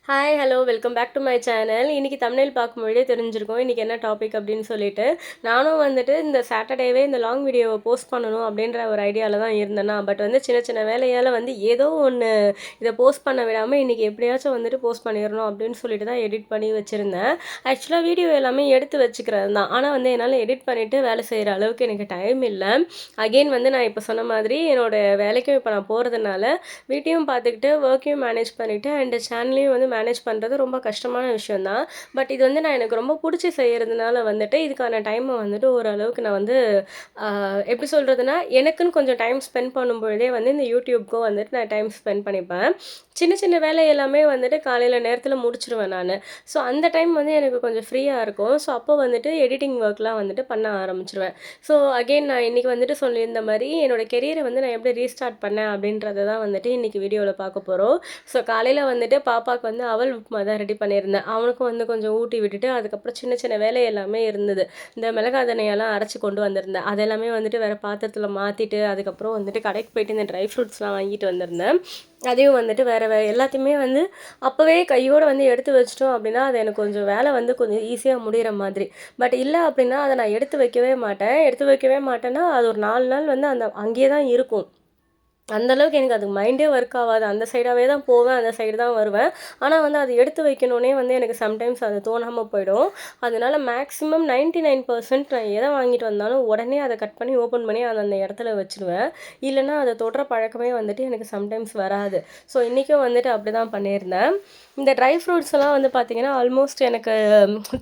Hi hello welcome back to my channel. இன்றைக்கி தமிழில் பார்க்கும்பொழுதே தெரிஞ்சிருக்கும் இன்றைக்கி என்ன டாபிக் அப்படின்னு சொல்லிட்டு. நானும் வந்துட்டு இந்த சாட்டர்டேவே இந்த லாங் வீடியோவை போஸ்ட் பண்ணணும் அப்படின்ற ஒரு ஐடியாவில் தான் இருந்தேன்னா, பட் வந்து சின்ன சின்ன வேலையால் வந்து ஏதோ ஒன்று இதை போஸ்ட் பண்ண விடாமல் இன்றைக்கி எப்படியாச்சும் வந்துட்டு போஸ்ட் பண்ணிடணும் அப்படின்னு சொல்லிட்டு தான் எடிட் பண்ணி வச்சுருந்தேன். ஆக்சுவலாக வீடியோ எல்லாமே எடுத்து வச்சுக்கிறது தான், ஆனால் வந்து என்னால் எடிட் பண்ணிவிட்டு வேலை செய்கிற அளவுக்கு எனக்கு டைம் இல்லை. அகெயின் வந்து நான் இப்போ சொன்ன மாதிரி என்னோடய வேலைக்கும் இப்போ நான் போகிறதுனால வீட்டையும் பார்த்துக்கிட்டு ஒர்க்கையும் மேனேஜ் பண்ணிவிட்டு அண்ட் சேனலையும் வந்து மேனேஜ் பண்ணுறது ரொம்ப கஷ்டமான விஷயந்தான். பட் இது வந்து நான் எனக்கு ரொம்ப பிடிச்சி செய்கிறதுனால வந்துட்டு இதுக்கான டைமை வந்துட்டு ஓரளவுக்கு நான் வந்து எப்படி சொல்கிறதுனா, எனக்குன்னு கொஞ்சம் டைம் ஸ்பெண்ட் பண்ணும்பொழுதே வந்து இந்த யூடியூப்க்கும் வந்துட்டு நான் டைம் ஸ்பெண்ட் பண்ணிப்பேன். சின்ன சின்ன வேலை எல்லாமே வந்துட்டு காலையில் நேரத்தில் முடிச்சிருவேன் நான். ஸோ அந்த டைம் வந்து எனக்கு கொஞ்சம் ஃப்ரீயாக இருக்கும். ஸோ அப்போ வந்துட்டு எடிட்டிங் ஒர்க்லாம் வந்துட்டு பண்ண ஆரம்பிச்சிருவேன். ஸோ அகெயின் நான் இன்றைக்கி வந்துட்டு சொல்லியிருந்த மாதிரி என்னோடய கெரியரை வந்து நான் எப்படி ரீஸ்டார்ட் பண்ணேன் அப்படின்றத தான் வந்துட்டு இன்றைக்கி வீடியோவில் பார்க்க போகிறோம். ஸோ காலையில் வந்துட்டு பாப்பாவுக்கு வந்து அவல் உப்புமா தான் ரெடி பண்ணியிருந்தேன். அவனுக்கும் வந்து கொஞ்சம் ஊட்டி விட்டுட்டு அதுக்கப்புறம் சின்ன சின்ன வேலை எல்லாமே இருந்தது. இந்த மிளகாய் தனியெல்லாம் அரைச்சி கொண்டு வந்திருந்தேன். அதெல்லாமே வந்துட்டு வேறு பாத்திரத்தில் மாற்றிட்டு அதுக்கப்புறம் வந்துட்டு கடைக்கு போயிட்டு இந்த ட்ரை ஃப்ரூட்ஸ்லாம் வாங்கிட்டு வந்திருந்தேன். அதையும் வந்துட்டு வேறு எல்லாத்தையுமே வந்து அப்போவே கையோடு வந்து எடுத்து வச்சிட்டோம் அப்படின்னா அது எனக்கு கொஞ்சம் வேலை வந்து கொஞ்சம் ஈஸியாக முடிகிற மாதிரி. பட் இல்லை அப்படின்னா அதை நான் எடுத்து வைக்கவே மாட்டேன். எடுத்து வைக்கவே மாட்டேன்னா அது ஒரு 4 நாள் வந்து அங்கேயே தான் இருக்கும். அந்தளவுக்கு எனக்கு அது மைண்டே ஒர்க் ஆகாது. அந்த சைடாகவே தான் போவேன், அந்த சைடு தான் வருவேன். ஆனால் வந்து அது எடுத்து வைக்கணுன்னே வந்து எனக்கு சம்டைம்ஸ் அது தோணாமல் போயிடும். அதனால மேக்ஸிமம் 99% நான் எதை வாங்கிட்டு வந்தாலும் உடனே அதை கட் பண்ணி ஓப்பன் பண்ணி அதை அந்த இடத்துல வச்சுருவேன். இல்லைன்னா அதை தொடுற பழக்கமே வந்துட்டு எனக்கு சம்டைம்ஸ் வராது. ஸோ இன்றைக்கும் வந்துட்டு அப்படி தான் பண்ணியிருந்தேன். இந்த ட்ரை ஃப்ரூட்ஸ் எல்லாம் வந்து பார்த்திங்கன்னா ஆல்மோஸ்ட் எனக்கு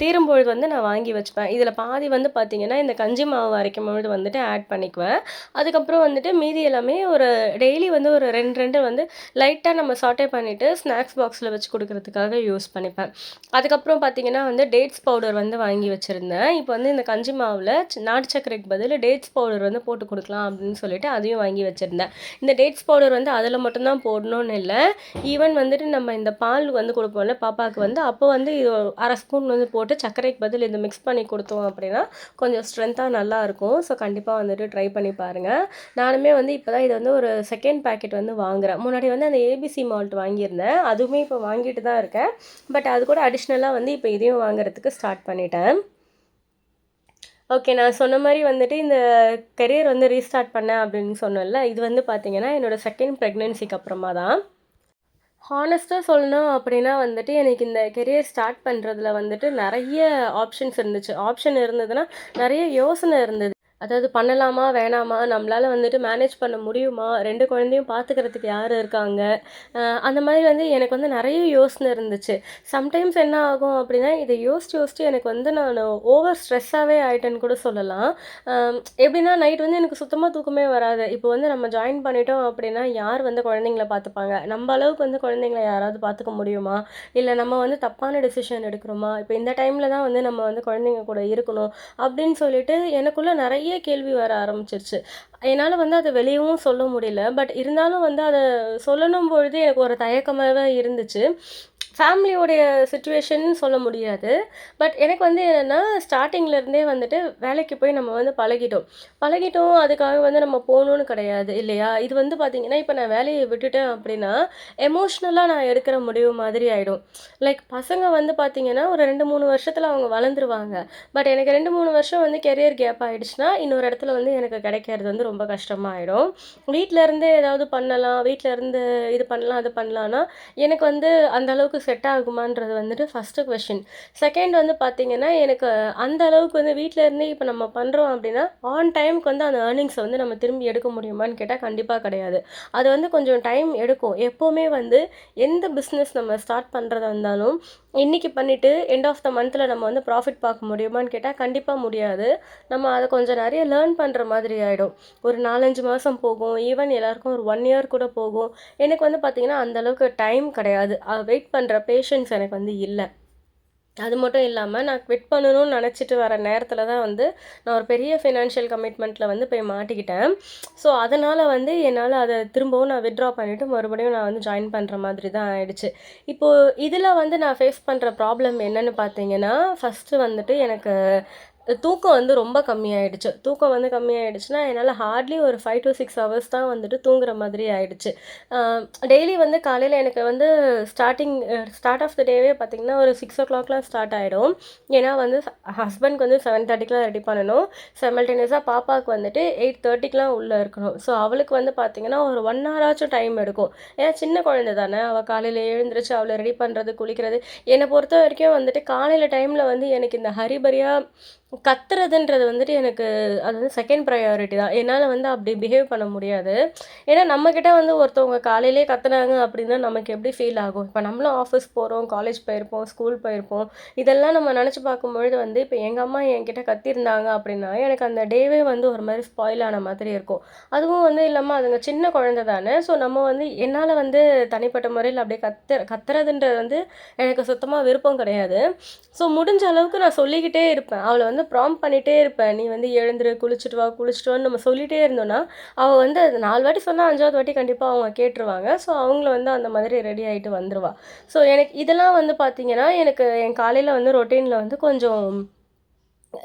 தீரும்பொழுது வந்து நான் வாங்கி வச்சுப்பேன். இதில் பாதி வந்து பார்த்திங்கன்னா இந்த கஞ்சி மாவு அரைக்கும் பொழுது வந்துட்டு ஆட் பண்ணிக்குவேன். அதுக்கப்புறம் வந்துட்டு மீதி எல்லாமே ஒரு டெய்லி வந்து ஒரு 2 வந்து லைட்டாக நம்ம சாட்டே பண்ணிவிட்டு ஸ்நாக்ஸ் பாக்ஸில் வச்சு கொடுக்குறதுக்காக யூஸ் பண்ணிப்பேன். அதுக்கப்புறம் பார்த்திங்கன்னா வந்து டேட்ஸ் பவுடர் வந்து வாங்கி வச்சுருந்தேன். இப்போ வந்து இந்த கஞ்சி மாவில் நாட்டு சர்க்கரைக்கு பதில் டேட்ஸ் பவுடர் வந்து போட்டு கொடுக்கலாம் அப்படின்னு சொல்லிட்டு அதையும் வாங்கி வச்சுருந்தேன். இந்த டேட்ஸ் பவுடர் வந்து அதில் மட்டும்தான் போடணும்னு இல்லை. ஈவன் வந்துட்டு நம்ம இந்த பால் வந்து கொடுப்போம்ல பாப்பாவுக்கு வந்து அப்போ வந்து இது 1/2 ஸ்பூன் வந்து போட்டு சர்க்கரைக்கு பதில் இதை மிக்ஸ் பண்ணி கொடுத்தோம் அப்படின்னா கொஞ்சம் ஸ்ட்ரென்த்தாக நல்லாயிருக்கும். ஸோ கண்டிப்பாக வந்துட்டு ட்ரை பண்ணி பாருங்கள். நானுமே வந்து இப்போ தான் இதை வந்து ஒரு செகண்ட் பேக்கெட் வந்து வாங்குகிறேன். முன்னாடி வந்து அந்த ஏபிசி மால்ட் வாங்கியிருந்தேன். அதுவுமே இப்போ வாங்கிட்டு தான் இருக்கேன். பட் அது கூட அடிஷ்னலாக வந்து இப்போ இதையும் வாங்குறதுக்கு ஸ்டார்ட் பண்ணிட்டேன். ஓகே, நான் சொன்ன மாதிரி வந்துட்டு இந்த கெரியர் வந்து ரீஸ்டார்ட் பண்ணேன் அப்படின்னு சொன்னேன்ல, இது வந்து பார்த்திங்கன்னா என்னோடய செகண்ட் ப்ரெக்னென்சிக்கு அப்புறமா தான். ஹானஸ்ட்டாக சொல்லணும் அப்படின்னா வந்துட்டு எனக்கு இந்த கெரியர் ஸ்டார்ட் பண்ணுறதுல வந்துட்டு நிறைய ஆப்ஷன்ஸ் இருந்துச்சு. ஆப்ஷன் இருந்ததுன்னா நிறைய யோசனை இருந்தது. அதாவது பண்ணலாமா வேணாமா, நம்மளால் வந்துட்டு மேனேஜ் பண்ண முடியுமா, 2 குழந்தையும் பார்த்துக்கிறதுக்கு யார் இருக்காங்க, அந்த மாதிரி வந்து எனக்கு வந்து நிறைய யோசனை இருந்துச்சு. சம்டைம்ஸ் என்ன ஆகும் அப்படின்னா இதை யோசிச்சு யோசிச்சு எனக்கு வந்து நான் ஓவர் ஸ்ட்ரெஸ்ஸாகவே ஆகிட்டேன்னு கூட சொல்லலாம். எப்படின்னா நைட் வந்து எனக்கு சுத்தமாக தூக்கமே வராது. இப்போ வந்து நம்ம ஜாயின் பண்ணிட்டோம் அப்படின்னா யார் வந்து குழந்தைங்கள பார்த்துப்பாங்க, நம்ம அளவுக்கு வந்து குழந்தைங்கள யாராவது பார்த்துக்க முடியுமா, இல்லை நம்ம வந்து தப்பான டெசிஷன் எடுக்கிறோமா, இப்போ இந்த டைமில் தான் வந்து நம்ம வந்து குழந்தைங்க கூட இருக்கணும் அப்படின்னு சொல்லிட்டு எனக்குள்ளே நிறைய கேள்வி வர ஆரம்பிச்சிருச்சு. என்னால் வந்து அதை வெளியவும் சொல்ல முடியல. பட் இருந்தாலும் வந்து அதை சொல்லணும் பொழுது எனக்கு ஒரு தயக்கமாகவே இருந்துச்சு. ஃபேமிலியோடைய சிச்சுவேஷன் சொல்ல முடியாது. பட் எனக்கு வந்து என்னென்னா ஸ்டார்டிங்லேருந்தே வந்துட்டு வேலைக்கு போய் நம்ம வந்து பழகிட்டோம் அதுக்காக வந்து நம்ம போகணுன்னு கிடையாது இல்லையா. இது வந்து பார்த்திங்கன்னா இப்போ நான் வேலையை விட்டுட்டேன் அப்படின்னா எமோஷ்னலாக நான் எடுக்கிற முடிவு மாதிரி ஆகிடும். லைக் பசங்க வந்து பார்த்திங்கன்னா ஒரு 2-3 வருஷத்தில் அவங்க வளர்ந்துருவாங்க. பட் எனக்கு 2-3 வருஷம் வந்து கெரியர் கேப் ஆகிடுச்சுன்னா இன்னொரு இடத்துல வந்து எனக்கு கிடைக்கிறது வந்து ரொம்ப கஷ்டமாயிடும். வீட்டிலேருந்தே ஏதாவது பண்ணலாம், வீட்டிலேருந்து இது பண்ணலாம் அது பண்ணலான்னா எனக்கு வந்து அந்தளவுக்கு செட் ஆகுமான்றது வந்துட்டு ஃபஸ்ட்டு கொஷின். செகண்ட் வந்து பார்த்திங்கன்னா எனக்கு அந்த அளவுக்கு வந்து வீட்டில் இருந்தே இப்போ நம்ம பண்ணுறோம் அப்படின்னா ஆன் டைமுக்கு வந்து அந்த ஏர்னிங்ஸை வந்து நம்ம திரும்பி எடுக்க முடியுமான்னு கேட்டால் கண்டிப்பாக கிடையாது. அது வந்து கொஞ்சம் டைம் எடுக்கும். எப்போவுமே வந்து எந்த பிஸ்னஸ் நம்ம ஸ்டார்ட் பண்ணுறதா இருந்தாலும் இன்றைக்கி பண்ணிவிட்டு எண்ட் ஆஃப் த மந்தில் நம்ம வந்து ப்ராஃபிட் பார்க்க முடியுமான்னு கேட்டால் கண்டிப்பாக முடியாது. நம்ம அதை கொஞ்சம் நிறைய லேர்ன் பண்ணுற மாதிரி ஆகிடும். ஒரு 4-5 மாதம் போகும், ஈவன் எல்லாருக்கும் ஒரு 1 இயர் கூட போகும். எனக்கு வந்து பார்த்திங்கன்னா அந்தளவுக்கு டைம் கிடையாது. வெயிட் பண்ணுற பேஷன்ஸ் எனக்கு வந்து இல்லை. அது மட்டும் இல்லாமல் நான் குவிட் பண்ணணும்னு நினச்சிட்டு வர நேரத்தில் தான் வந்து நான் ஒரு பெரிய ஃபினான்ஷியல் கமிட்மெண்ட்டில் வந்து போய் மாட்டிக்கிட்டேன். ஸோ அதனால் வந்து என்னால் அதை திரும்பவும் நான் வித்ட்ரா பண்ணிவிட்டு மறுபடியும் நான் வந்து ஜாயின் பண்ணுற மாதிரி தான் ஆயிடுச்சு. இப்போது இதில் வந்து நான் ஃபேஸ் பண்ணுற ப்ராப்ளம் என்னென்னு பார்த்தீங்கன்னா ஃபஸ்ட்டு வந்துட்டு எனக்கு தூக்கம் வந்து ரொம்ப கம்மியாயிடுச்சு. தூக்கம் வந்து கம்மியாயிடுச்சுன்னா, என்னால ஹார்ட்லி ஒரு 5 டூ 6 ஹவர்ஸ் தான் வந்துட்டு தூங்குற மாதிரி ஆயிடுச்சு. அ டெய்லி வந்து காலையில எனக்கு வந்து ஸ்டார்ட் ஆஃப் த டேவே பார்த்தீங்கன்னா, ஒரு 6:00லாம் ஸ்டார்ட் ஆயிடும். ஏன்னா வந்து ஹஸ்பண்ட்க்கு வந்து 7:30க்குலாம் ரெடி பண்ணணும். சைமல்டேனியஸா பாப்பாவுக்கு வந்துட்டு 8:30க்குலாம் உள்ள இருக்கணும். ஸோ அவளுக்கு வந்து பார்த்தீங்கன்னா, ஒரு 1 ஹவர் ஆச்சும் டைம் எடுக்கும். ஏன்னா சின்ன குழந்தை தானே! அவ காலையில எழுந்திரிச்சு அவள ரெடி பண்ணுறது, குளிக்கிறது. என்ன பொறுத்தவரைக்கும் வந்துட்டு காலையில டைம்ல வந்து எனக்கு இந்த ஹரிபரியா கத்துறதுன்றது வந்துட்டு எனக்கு அது வந்து செகண்ட் ப்ரையாரிட்டி தான். என்னால வந்து அப்படி பிஹேவ் பண்ண முடியாது. ஏன்னா நம்மக்கிட்ட வந்து ஒருத்தவங்க காலையிலேயே கத்துனாங்க அப்படின்னா நமக்கு எப்படி ஃபீல் ஆகும்? இப்ப நம்மளும் ஆஃபீஸ் போறோம், காலேஜ் போயிருப்போம், ஸ்கூல் போயிருப்போம். இதெல்லாம் நம்ம நெனச்சு பார்க்கும்பொழுது வந்து இப்ப எங்க அம்மா என்கிட்ட கத்திருந்தாங்க அப்படின்னா, எனக்கு அந்த டேவே வந்து ஒரு மாரி ஸ்பாயில் ஆன மாதிரி இருக்கும். அதுவும் வந்து இல்லாம அதுங்க சின்ன குழந்தை தானே! ஸோ நம்ம வந்து என்னால வந்து தனிப்பட்ட முறையில அப்படியே கத்துறதுன்றது வந்து எனக்கு சுத்தமா விருப்பம் கிடையாது. ஸோ முடிஞ்ச அளவுக்கு நான் சொல்லிக்கிட்டே இருப்பேன். அவள வந்து ப்ராம்ப்ட் பண்ணிட்டே இருப்பேன். "நீ வந்து எழுந்துரு, குளிச்சுட்டு வா, குளிச்சுட்டு வான்னு" நம்ம சொல்லிட்டே இருந்தோம்னா, அவ வந்து அது 4 வாட்டி சொன்னா 5வது வாட்டி கண்டிப்பா அவங்க கேட்டுருவாங்க. ஸோ அவங்கள வந்து அந்த மாதிரி ரெடி ஆயிட்டு வந்துருவா. ஸோ எனக்கு இதெல்லாம் வந்து பார்த்தீங்கன்னா, எனக்கு என் காலையில வந்து ரொட்டீன்ல வந்து கொஞ்சம்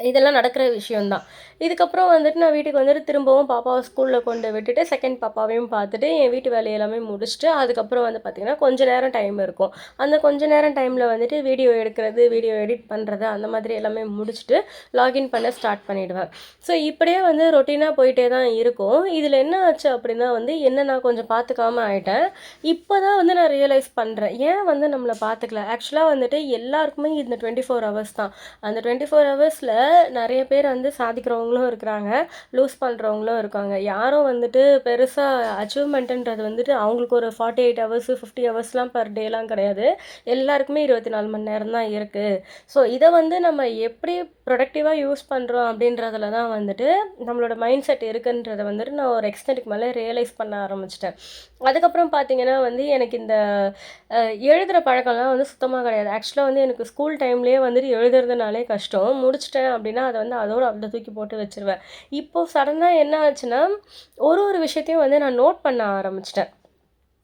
இதெல்லாம் நடக்கிற விஷயம் தான். இதுக்கப்புறம் வந்துட்டு நான் வீட்டுக்கு வந்துட்டு திரும்பவும் பாப்பாவ ஸ்கூல்ல கொண்டு விட்டுட்டு, செகண்ட் பாப்பாவையும் பார்த்துட்டு, என் வீட்டு வேலை எல்லாமே முடிச்சுட்டு, அதுக்கப்புறம் வந்து பார்த்தீங்கன்னா, கொஞ்ச நேரம் டைம் இருக்கும். அந்த கொஞ்ச நேரம் டைம்ல வந்துட்டு வீடியோ எடுக்கிறது, வீடியோ எடிட் பண்ணுறது, அந்த மாதிரி எல்லாமே முடிச்சுட்டு, லாகின் பண்ண ஸ்டார்ட் பண்ணிடுவேன். ஸோ இப்படியே வந்து ரொட்டீனா போயிட்டே தான் இருக்கும். இதில என்ன ஆச்சு அப்படின்னா வந்து, என்ன நான் கொஞ்சம் பார்த்துக்காம ஆயிட்டேன். இப்ப தான் வந்து நான் ரியலைஸ் பண்றேன். ஏன் வந்து நம்மள பார்த்துக்கல? ஆக்சுவலா வந்துட்டு எல்லாருக்குமே இந்த 24 ஹவர்ஸ் தான். அந்த 24 ஹவர்ஸ்ல நெறைய பேர் வந்து சாதிக்கிறவங்களும் இருக்கிறாங்க. லூஸ் பண்றவங்களும் இருக்காங்க. யாரும் வந்துட்டு பெருசா அச்சீவ்மெண்ட்டுன்றது வந்துட்டு அவங்களுக்கு ஒரு 48 ஹவர்ஸ், 50 ஹவர்ஸ்லாம் பெர் டேலாம் கிடையாது. எல்லாருக்குமே 24 மணி நேரம் தான் இருக்கு. ஸோ இத வந்து நம்ம எப்படி ப்ரொடக்டிவா யூஸ் பண்றோம் அப்படின்றதுல தான் வந்துட்டு நம்மளோட மைண்ட் செட் இருக்குன்றத வந்துட்டு நான் ஒரு எக்ஸ்டென்ட்க்கு மேல ரியலைஸ் பண்ண ஆரம்பிச்சுட்டேன். அதுக்கப்புறம் பார்த்தீங்கன்னா வந்து எனக்கு இந்த அ எழுதுற பழக்கம்லாம் வந்து சுத்தமா கிடையாது. ஆக்சுவலா வந்து எனக்கு ஸ்கூல் டைம்லயே வந்துட்டு எழுதுறதுனாலே கஷ்டம். முடிச்சுட்டேன் அப்படின்னா, அத வந்து அதோட அப்படியே தூக்கி போட்டு வச்சுருவேன். இப்போ சடனா என்ன ஆச்சுன்னா, ஒரு விஷயத்தையும் வந்து நான் நோட் பண்ண ஆரம்பிச்சுட்டேன்.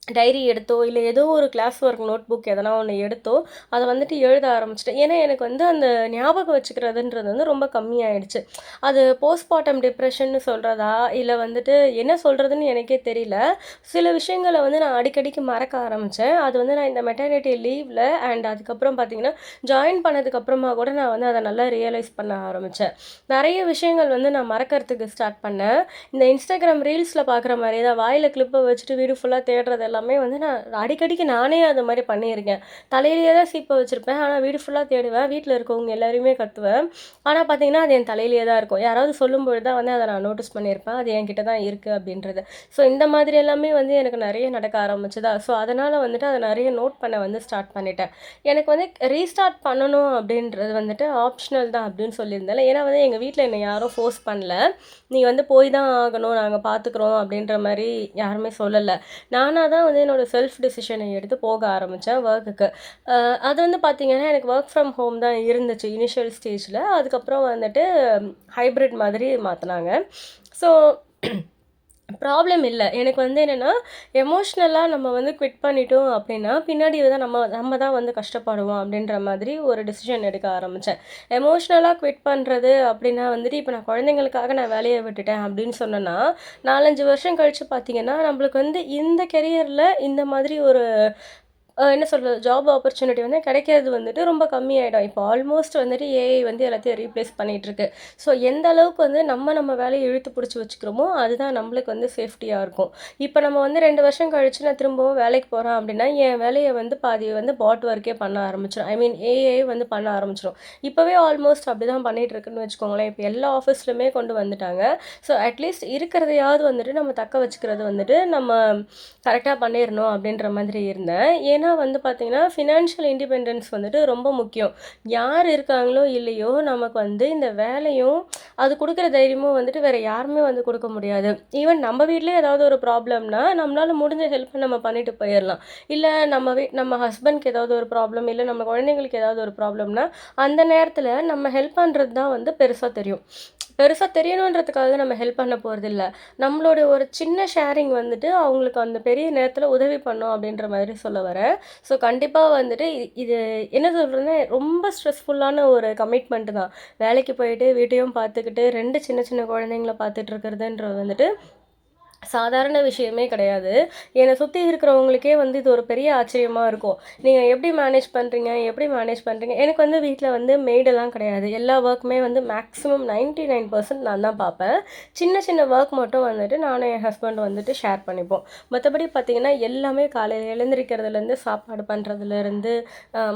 டைரி எடுத்தோ, இல்ல ஏதோ ஒரு கிளாஸ் ஒர்க் நோட் புக் எதனா ஒண்ணு எடுத்தோ, அத வந்துட்டு எழுத ஆரம்பிச்சுட்டேன். ஏன்னா, எனக்கு வந்து அந்த ஞாபகம் வச்சுக்கிறதுன்றது வந்து ரொம்ப கம்மியாயிடுச்சு. அது போஸ்ட்பார்டம் டிப்ரஷன்னு சொல்றதா? இல்ல வந்துட்டு என்ன சொல்றதுன்னு எனக்கே தெரியல. சில விஷயங்கள வந்து நான் அடிக்கடிக்கு மறக்க ஆரம்பிச்சேன். அது வந்து நான் இந்த மெட்டர்னிட்டி லீவ்ல அண்ட் அதுக்கப்புறம் பார்த்தீங்கன்னா, ஜாயின் பண்ணதுக்கு அப்புறமா கூட நான் வந்து அத நல்லா ரியலைஸ் பண்ண ஆரம்பிச்சேன். நெறைய விஷயங்கள் வந்து நான் மறக்கறதுக்கு ஸ்டார்ட் பண்ணேன். இந்த Instagram ரீல்ஸ்ல பார்க்குற மாரியே தான் வாயில கிளிப்ப வச்சுட்டு வீடு ஃபுல்லா தேடுறது எல்லாமே வந்து நான் அடிக்கடிக்கு நானே அது மாரி பண்ணியிருக்கேன். தலையிலேயே தான் சீப்ப வச்சிருப்பேன். ஆனா வீடு ஃபுல்லா தேடுவேன். வீட்ல இருக்கவங்க எல்லாரையுமே கத்துவேன். ஆனா பார்த்தீங்கன்னா, அது என் தலையிலேயே தான் இருக்கும். யாராவது சொல்லும்பொழுது தான் வந்து அத நான் நோட்டீஸ் பண்ணியிருப்பேன். அது என்கிட்ட தான் இருக்கு அப்படின்றது. ஸோ இந்த மாதிரி எல்லாமே வந்து எனக்கு நெறைய நடக்க ஆரம்பிச்சதா, ஸோ அதனால வந்துட்டு அத நெறைய நோட் பண்ண வந்து ஸ்டார்ட் பண்ணிட்டேன். எனக்கு வந்து ரீஸ்டார்ட் பண்ணணும் அப்படின்றது வந்துட்டு ஆப்ஷனல் தான் அப்படின்னு சொல்லியிருந்தேன்ல. ஏன்னா வந்து எங்க வீட்ல என்ன யாரும் ஃபோர்ஸ் பண்ணல. "நீ வந்து போய் தான் ஆகணும். நாங்க பார்த்துக்குறோம்." அப்படின்ற மாரி யாருமே சொல்லல. நானா தான் வந்து என்னோட செல்ஃப் டிசிஷனை எடுத்து போக ஆரம்பிச்சேன் வொர்க்குக்கு. அ அது வந்து பார்த்தீங்கன்னா, எனக்கு வொர்க் ஃப்ரம் ஹோம் தான் இருந்துச்சு இனிஷியல் ஸ்டேஜ்ல. அதுக்கப்புறம் வந்துட்டு ஹைப்ரிட் மாதிரி மாத்துனாங்க. ஸோ ப்ராப்ளம் இல்ல. எனக்கு வந்து என்னன்னா, எமோஷ்னலா நம்ம வந்து குவிட் பண்ணிட்டோம் அப்டின்னா, பின்னாடி தான் நம்ம நம்ம தான் வந்து கஷ்டப்படுவோம் அப்டின்ற மாதிரி ஒரு டிசிஷன் எடுக்க ஆரம்பிச்சேன். எமோஷ்னலா குவிட் பண்றது அப்டின்னா வந்துட்டு, இப்ப நான் குழந்தைங்களுக்காக நான் வேலைய விட்டுட்டேன் அப்டின்னு சொன்னேன்னா, 4, 5 வருஷம் கழிச்சு பார்த்தீங்கன்னா, நம்மளுக்கு வந்து இந்த கெரியர்ல இந்த மாதிரி ஒரு என்ன சொல்றது? ஜாப் ஆப்பர்ச்சுனிட்டி வந்து கிடைக்கிறது வந்துட்டு ரொம்ப கம்மியாயிடும். இப்போ ஆல்மோஸ்ட் வந்துட்டு ஏஐ வந்து எல்லாத்தையும் ரீப்ளேஸ் பண்ணிட்டுருக்கு. ஸோ எந்த அளவுக்கு வந்து நம்ம வேலைய இழுத்து பிடிச்சு வச்சுக்கிறோமோ, அதுதான் நம்மளுக்கு வந்து சேஃப்டியா இருக்கும். இப்போ நம்ம வந்து 2 வருஷம் கழிச்சு நான் திரும்பவும் வேலைக்கு போறேன் அப்படின்னா, என் வேலைய வந்து பாதி வந்து பாட் ஒர்க்கே பண்ண ஆரம்பிச்சுரும். ஐ மீன் ஏஐ வந்து பண்ண ஆரம்பிச்சுரும். இப்பவே ஆல்மோஸ்ட் அப்படிதான் பண்ணிட்டு இருக்குன்னு வச்சுக்கோங்களேன். இப்போ எல்லா ஆஃபீஸ்லயுமே கொண்டு வந்துட்டாங்க. ஸோ அட்லீஸ்ட் இருக்கிறதையாவது வந்துட்டு நம்ம தக்க வச்சுக்கிறது வந்துட்டு நம்ம கரெக்ட்டா பண்ணிறணும் அப்படின்ற மாதிரி இருந்தேன். ஏன்னா வந்து பார்த்தீங்கன்னா, ஃபினான்ஷியல் இண்டிபெண்டன்ஸ் வந்துட்டு ரொம்ப முக்கியம். யார் இருக்காங்களோ இல்லையோ, நமக்கு வந்து இந்த வேலையும், அது குடுக்குற தைரியமும் வந்துட்டு வேற யாருமே வந்து குடுக்க முடியாது. ஈவன் நம்ம வீட்லயே ஏதாவது ஒரு ப்ராப்ளம்னா, நம்மளால முடிஞ்ச ஹெல்ப்ப நம்ம பண்ணிட்டு போயிரலாம். இல்ல நம்ம ஹஸ்பண்ட்க்கு ஏதாவது ஒரு ப்ராப்ளம், இல்ல நம்ம குழந்தைங்களுக்கு ஏதாவது ஒரு ப்ராப்ளம்னா, அந்த நேரத்தில நம்ம ஹெல்ப் பண்றது தான் வந்து பெருசா தெரியும். பெருசா தெரியணுன்றதுக்காக நம்ம ஹெல்ப் பண்ண போறதில்ல. நம்மளோட ஒரு சின்ன ஷேரிங் வந்துட்டு அவங்களுக்கு அந்த பெரிய நேரத்தில உதவி பண்ணும் அப்படின்ற மாதிரி சொல்ல வரேன். ஸோ கண்டிப்பா வந்துட்டு இது என்ன சொல்றதுன்னா, ரொம்ப ஸ்ட்ரெஸ்ஃபுல்லான ஒரு கமிட்மெண்ட் தான். வேலைக்கு போயிட்டு வீட்டையும் பார்த்துக்கிட்டு 2 சின்ன சின்ன குழந்தைங்கள பார்த்துட்டு இருக்கிறதுன்றது வந்துட்டு சாதாரண விஷயமே கிடையாது. என்னை சுத்தி இருக்கிறவங்களுக்கே வந்து இது ஒரு பெரிய ஆச்சரியமா இருக்கும். நீங்க எப்படி மேனேஜ் பண்றீங்க? எப்படி மேனேஜ் பண்றீங்க? எனக்கு வந்து வீட்ல வந்து மெய்டெல்லாம் கிடையாது. எல்லா ஒர்க்குமே வந்து மேக்ஸிமம் 99% நான் தான் பார்ப்பேன். சின்ன சின்ன ஒர்க் மட்டும் வந்துட்டு நானும் என் ஹஸ்பண்ட் வந்துட்டு ஷேர் பண்ணிப்போம். மத்தபடி பார்த்தீங்கன்னா, எல்லாமே காலையில எழுந்திரிக்கிறதுலேருந்து, சாப்பாடு பண்றதுலேருந்து,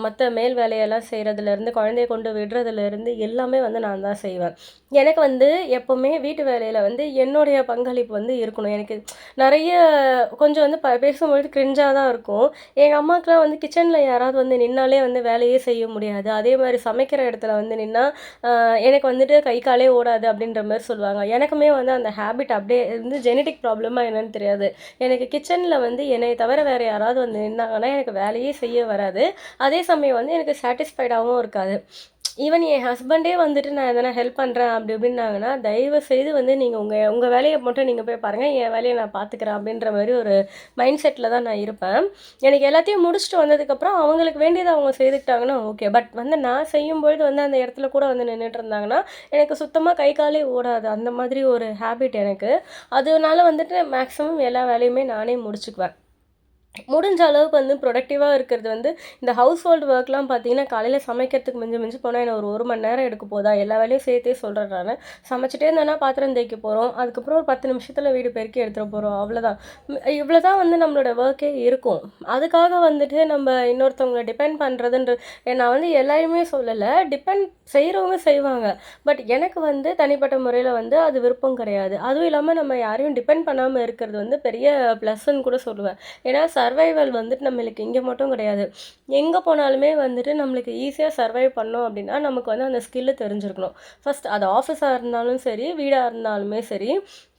மத்த மேல் வேலையெல்லாம் செய்றதுலேருந்து, குழந்தைய கொண்டு விடுறதுலேருந்து எல்லாமே வந்து நான் தான் செய்வேன். எனக்கு வந்து எப்பவுமே வீட்டு வேலையில வந்து என்னுடைய பங்களிப்பு வந்து இருக்கணும். எனக்கு நெறைய கொஞ்சம் வந்து பேசும்பொழுது கிரிஞ்சா தான் இருக்கும். எங்க அம்மாக்குலாம் வந்து கிச்சன்ல யாராவது வந்து நின்னாலே வந்து வேலையே செய்ய முடியாது. அதே மாரி சமைக்கிற இடத்துல வந்து நின்னா, அ எனக்கு வந்துட்டு கை காலே ஓடாது அப்படின்ற மாரி சொல்லுவாங்க. எனக்குமே வந்து அந்த ஹேபிட் அப்படியே வந்து ஜெனடிக் ப்ராப்ளமா என்னன்னு தெரியாது. எனக்கு கிச்சன்ல வந்து என்னைய தவிர வேற யாராவது வந்து நின்னாங்கன்னா, எனக்கு வேலையே செய்ய வராது. அதே சமயம் வந்து எனக்கு சாட்டிஸ்ஃபைடாவும் இருக்காது. ஈவன் என் ஹஸ்பண்டே வந்துட்டு நான் எதனா ஹெல்ப் பண்ணுறேன் அப்படி இப்படின்னாங்கன்னா, தயவு செய்து வந்து நீங்க உங்க உங்க வேலைய மட்டும் நீங்க போய் பாருங்க. என் வேலைய நான் பார்த்துக்கிறேன் அப்படின்ற மாரி ஒரு மைண்ட் செட்ல தான் நான் இருப்பேன். எனக்கு எல்லாத்தையும் முடிச்சுட்டு வந்ததுக்கப்புறம் அவங்களுக்கு வேண்டியத அவங்க செய்துக்கிட்டாங்கன்னா ஓகே. பட் வந்து நான் செய்யும்பொழுது வந்து அந்த இடத்துல கூட வந்து நின்னுட்டு இருந்தாங்கன்னா, எனக்கு சுத்தமா கை காலே ஓடாது. அந்த மாதிரி ஒரு ஹேபிட் எனக்கு. அதனால வந்துட்டு மேக்ஸிமம் எல்லா வேலையுமே நானே முடிச்சுக்குவேன். முடிஞ்ச அளவுக்கு வந்து ப்ரொடக்டிவா இருக்கிறது வந்து, இந்த ஹவுஸ் ஹோல்டு ஒர்க்லாம் பார்த்தீங்கன்னா, காலையில சமைக்கிறதுக்கு மிஞ்சி மிஞ்சி போனா என்ன ஒரு 1 மணி நேரம் எடுக்க போதா? எல்லா வேலையும் சேர்த்தே சொல்றேன் நானு. சமைச்சுட்டே இருந்தேன்னா பாத்திரம் தேய்க்க போறோம். அதுக்கப்புறம் ஒரு 10 நிமிஷத்துல வீடு பெருக்கி எடுத்துற போறோம். அவ்வளோதான். இவ்வளோ தான் வந்து நம்மளோட ஒர்க்கே இருக்கும். அதுக்காக வந்துட்டு நம்ம இன்னொருத்தவங்கள டிபெண்ட் பண்றதுன்ற நான் வந்து எல்லாரையுமே சொல்லல. டிபெண்ட் செய்றவங்க செய்வாங்க. பட் எனக்கு வந்து தனிப்பட்ட முறையில வந்து அது விருப்பம் கிடையாது. அதுவும் இல்லாம நம்ம யாரையும் டிபெண்ட் பண்ணாம இருக்கிறது வந்து பெரிய ப்ளஸ்ன்னு கூட சொல்லுவேன். ஏன்னா சர்வைவல் வந்துட்டு நம்மளுக்கு இங்கே மட்டும் கிடையாது. எங்கே போனாலுமே வந்துட்டு நம்மளுக்கு ஈஸியாக சர்வைவ் பண்ணோம் அப்படின்னா, நமக்கு வந்து அந்த ஸ்கில்லு தெரிஞ்சிருக்கணும். ஃபர்ஸ்ட் அது ஆஃபீஸாக இருந்தாலும் சரி, வீடா இருந்தாலுமே சரி,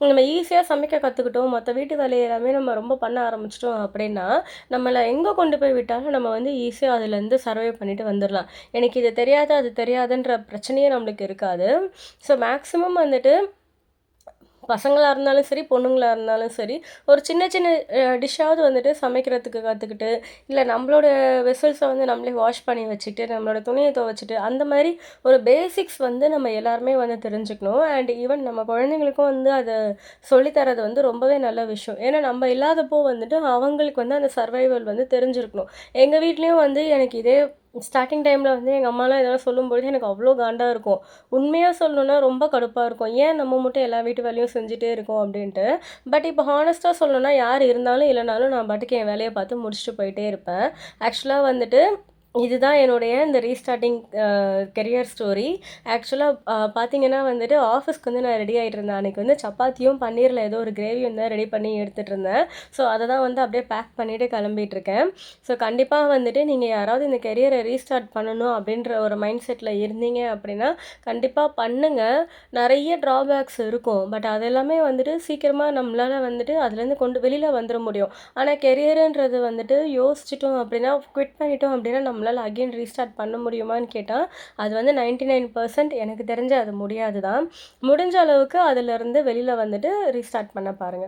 நம்ம ஈஸியாக சமைக்க கற்றுக்கிட்டோம், மற்ற வீட்டு வேலை எல்லாமே நம்ம ரொம்ப பண்ண ஆரம்பிச்சிட்டோம் அப்படின்னா, நம்மள எங்கே கொண்டு போய் விட்டாலும் நம்ம வந்து ஈஸியாக அதுலேருந்து சர்வை பண்ணிட்டு வந்துடலாம். எனக்கு இது தெரியாது, அது தெரியாதுன்ற பிரச்சனையே நம்மளுக்கு இருக்காது. ஸோ மேக்ஸிமம் வந்துட்டு பசங்களா இருந்தாலும் சரி, பொண்ணுங்களா இருந்தாலும் சரி, ஒரு சின்ன சின்ன டிஷ்ஷாவது வந்துட்டு சமைக்கிறதுக்கு கத்துக்கிட்டு, இல்ல நம்மளோட வெசல்ஸ வந்து நம்மளே வாஷ் பண்ணி வச்சுட்டு, நம்மளோட துணிய துவச்சுட்டு, அந்த மாரி ஒரு பேசிக்ஸ் வந்து நம்ம எல்லாருமே வந்து தெரிஞ்சுக்கணும். அண்ட் ஈவன் நம்ம குழந்தைங்களுக்கும் வந்து அத சொல்லி தர்றது வந்து ரொம்பவே நல்ல விஷயம். ஏன்னா நம்ம இல்லாதப்போ வந்துட்டு அவங்களுக்கு வந்து அந்த சர்வைவல் வந்து தெரிஞ்சிருக்கணும். எங்க வீட்லயும் வந்து எனக்கு இதே ஸ்டார்ட்டிங் டைம்ல வந்து எங்க அம்மாலாம் இதெல்லாம் சொல்லும்பொழுது எனக்கு அவ்ளோ காண்டா இருக்கும். உண்மையா சொல்லணும்னா ரொம்ப கடுப்பா இருக்கும். ஏன் நம்ம மட்டும் எல்லா வீட்டு வேலையும் செஞ்சுட்டே இருக்கோம் அப்டின்ட்டு. பட் இப்போ ஹானஸ்ட்டா சொல்லணும்னா யார் இருந்தாலும் இல்லனாலும் நான் பாட்டுக்கு என் வேலைய பார்த்து முடிச்சுட்டு போயிட்டே இருப்பேன். ஆக்சுவலா வந்துட்டு இதுதான் என்னுடைய இந்த ரீஸ்டார்ட்டிங் கெரியர் ஸ்டோரி. ஆக்சுவலா பார்த்தீங்கன்னா வந்துட்டு ஆஃபீஸ்க்கு வந்து நான் ரெடி ஆயிட்டு இருந்தேன். அன்னைக்கு வந்து சப்பாத்தியும், பன்னீர்ல ஏதோ ஒரு கிரேவியும் தான் ரெடி பண்ணி எடுத்துட்டு இருந்தேன். ஸோ அத தான் வந்து அப்படியே பேக் பண்ணிட்டு கிளம்பிட்டுருக்கேன். ஸோ கண்டிப்பா வந்துட்டு நீங்க யாராவது இந்த கெரியர ரீஸ்டார்ட் பண்ணணும் அப்படின்ற ஒரு மைண்ட் செட்ல இருந்தீங்க அப்படின்னா, கண்டிப்பா பண்ணுங்க. நெறைய ட்ராபேக்ஸ் இருக்கும். பட் அதெல்லாமே வந்துட்டு சீக்கிரமா நம்மளால வந்துட்டு அதுலேருந்து வெளில வந்துர முடியும். ஆனா கெரியருன்றது வந்துட்டு யோசிச்சுட்டோம் அப்படின்னா, குவிட் பண்ணிட்டோம் அப்படின்னா நம்மளால அகைன் ரீஸ்டார்ட் பண்ண முடியுமான்னு கேட்டா, அது வந்து 99% எனக்கு தெரிஞ்சு அது முடியாது தான். முடிஞ்ச அளவுக்கு அதுலருந்து வெளில வந்துட்டு ரீஸ்டார்ட் பண்ண பாருங்க.